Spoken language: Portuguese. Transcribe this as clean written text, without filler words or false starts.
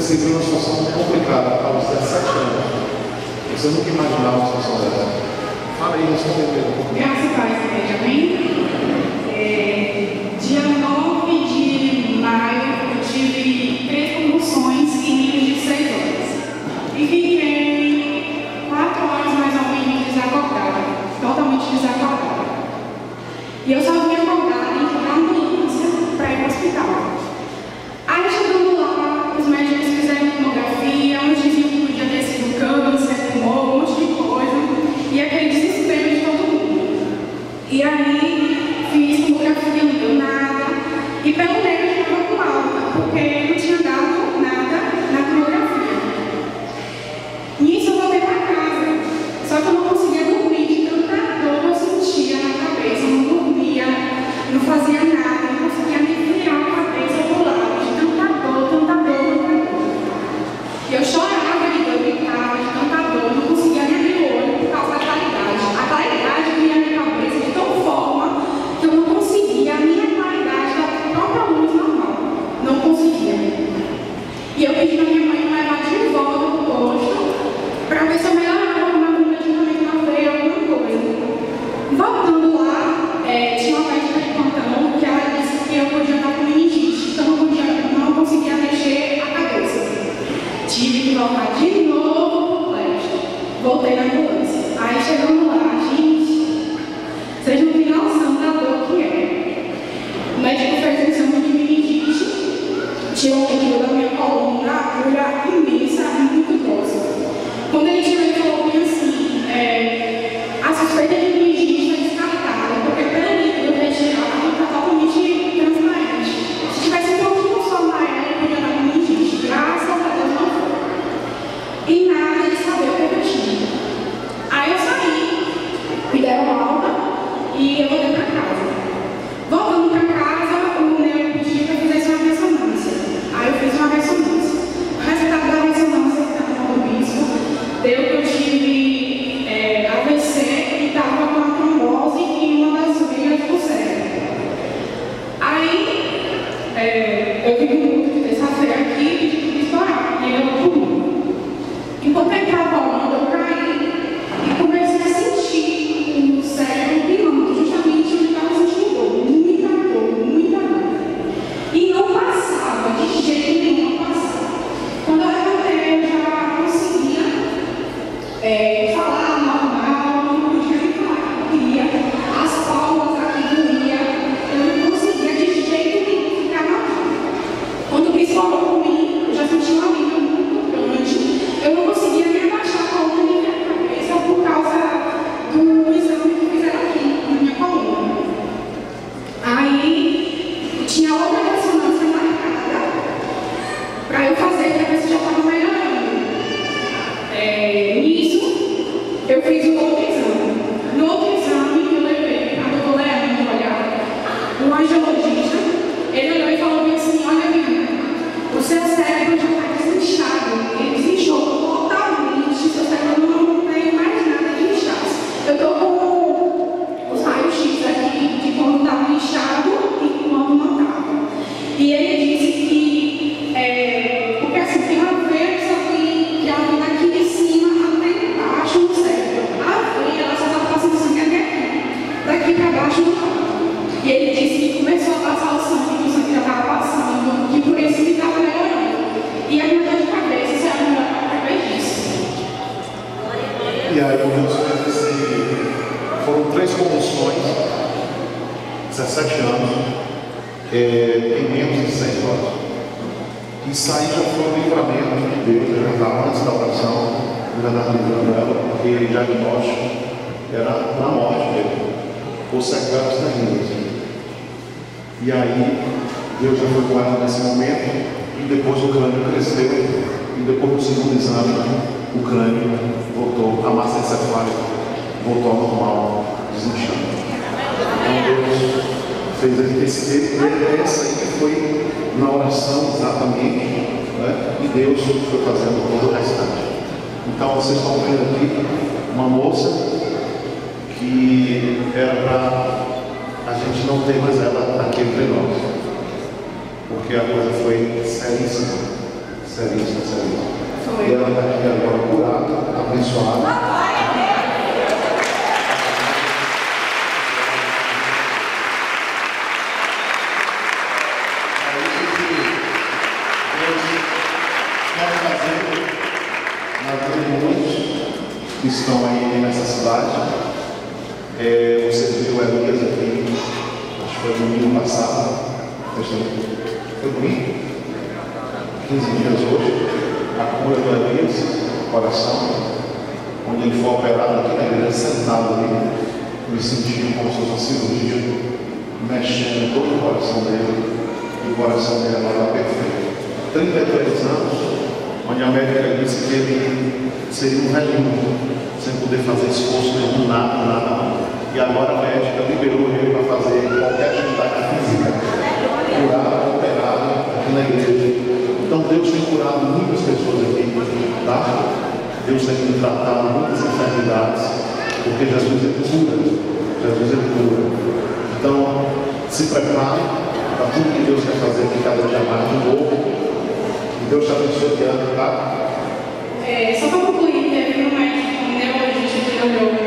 se viu numa situação complicada aos 17 anos. Você nunca imaginava uma situação dessa. Fala aí, você entendeu? Graças a Deus, igreja, amém? Dia 9 de maio, eu tive 3 convulsões em menos de 6 horas. E fiquei 4 horas mais ou menos desacordada, totalmente desacordada. E eu só vim acordar dentro da ambulância para ir para o hospital. Aí chegando lá, os médicos fizeram tomografia, uns diziam que podia ter sido câncer, tumor, um monte de coisa. E aquele desespero de todo mundo. E aí, fiz tomografia, não deu nada. E pelo menos eu estava com alta, porque não tinha dado nada na tomografia. Nisso eu voltei para casa. Só que eu não conseguia dormir de tanta dor que eu sentia na cabeça. Eu não dormia, não fazia nada, não conseguia nem virar a cabeça pro lado. De tanta dor, tanta dor, tanta dor. E eu chorava de dor, gritava de tanta dor, não conseguia nem abrir o olho por causa da claridade. A claridade vinha na minha cabeça de tal forma que eu não conseguia a minha claridade da própria luz normal. Não conseguia. E eu pedi para minha mãe me levar de volta pro posto para ver se eu melhorava algum medicamento na veia, alguma coisa. Voltando lá, tinha uma médica de plantão que ela disse que eu podia estar com meningite, então eu não conseguia mexer a cabeça. Tive que voltar de novo pro colégio. Voltei na ambulância. Aí chegando lá, gente, vocês não têm noção da dor que é. O médico fez um exame de meningite, tirou o líquido da minha coluna, agulha imensa e muito grossa. Quando ele tirou, ele falou bem assim, a suspeita de meningite foi descartada, porque pelo líquido retirado está totalmente transparente. Se tivesse um pouquinho só amarelo, eu podia dar com meningite. Graças a Deus não foi. E nada de saber o que eu tinha. Aí eu saí, me deram alta e eu voltei para casa. Voltando para casa, o meu pediu que eu fizesse uma ressonância. Aí eu fiz uma ressonância. O resultado da ressonância do bispo deu que eu tive AVC e estava com a trombose em uma das veias do cérebro. Aí eu vim muito de terça-feira aqui e tive que estourar. E eu pulei. Enquanto eu estava orando, eu caí e comecei a sentir no cérebro pirando, justamente onde estava sentindo dor. Muita dor, muita dor. E não passava, de jeito nenhum não passava. Quando eu levantei, eu já conseguia falar normal, não podia nem falar que eu queria. As palmas aqui doía, eu não conseguia de jeito nenhum ficar na cama. Quando o bispo falou por mim, eu já senti uma alívio muito grande. Eu não conseguia nem abaixar a coluna nem a cabeça por causa do exame que fizeram aqui na minha coluna. Aí tinha outra ressonância marcada para eu fazer, para ver se já estava melhorando. Nisso, eu fiz um outro exame. No outro exame, eu levei a doutora Leandro olhar, um angiologista. Ele olhou e falou bem assim: olha, menina, o seu cérebro já está desinchado. Ele desinchou totalmente. Seu cérebro não tem mais nada de inchaço. Eu estou com os raios-x aqui de quando estava inchado e quando não estava. E ele disse que, porque assim, tem uma veia que ela vem daqui de cima até embaixo no cérebro. A veia, ela só está passando sangue até aqui. Daqui para baixo não está. E ele disse que começou a passar o sangue, que o sangue já estava passando, que por isso que estava melhorando. E a minha dor de cabeça se era melhor através disso. E aí, foram 3 convulsões, 17 anos, em menos de 6 horas. Isso aí já foi um livramento de Deus, eu já estava antes da oração, eu já estava livrando ela, porque o diagnóstico era na morte dele, ou sequelas terríveis. E aí, Deus já foi com ela nesse momento, e depois o crânio cresceu, e depois do segundo exame, o crânio voltou, a massa encefálica voltou ao normal, desinchando. Então Deus fez essa aí que foi na oração exatamente, né? E Deus foi fazendo todo o restante. Então vocês estão vendo aqui uma moça que era para a gente não ter mais ela aqui entre nós, porque a coisa foi seríssima. Seríssimo. Foi. E ela está aqui agora curada, abençoada. Que estão aí nessa cidade. Você viu Elias aqui, acho que foi domingo passado. Foi domingo? 15 dias hoje. A cura do Elias, coração, onde ele foi operado aqui na igreja, sentado ali, me sentindo como se fosse uma cirurgia, mexendo em todo o coração dele, e o coração dele agora está perfeito. 33 anos, onde a médica disse que ele seria um velhinho, sem poder fazer esforço nenhum, nada. E agora a médica liberou ele para fazer qualquer atividade física, curado, operado aqui na igreja. Então Deus tem curado muitas pessoas aqui, tá? Deus tem tratado muitas enfermidades, porque Jesus é cura. Então, se prepare para tudo que Deus quer fazer aqui cada dia mais de novo. E Deus te abençoe, tá? Só para concluir, teve um médico neurologista que olhou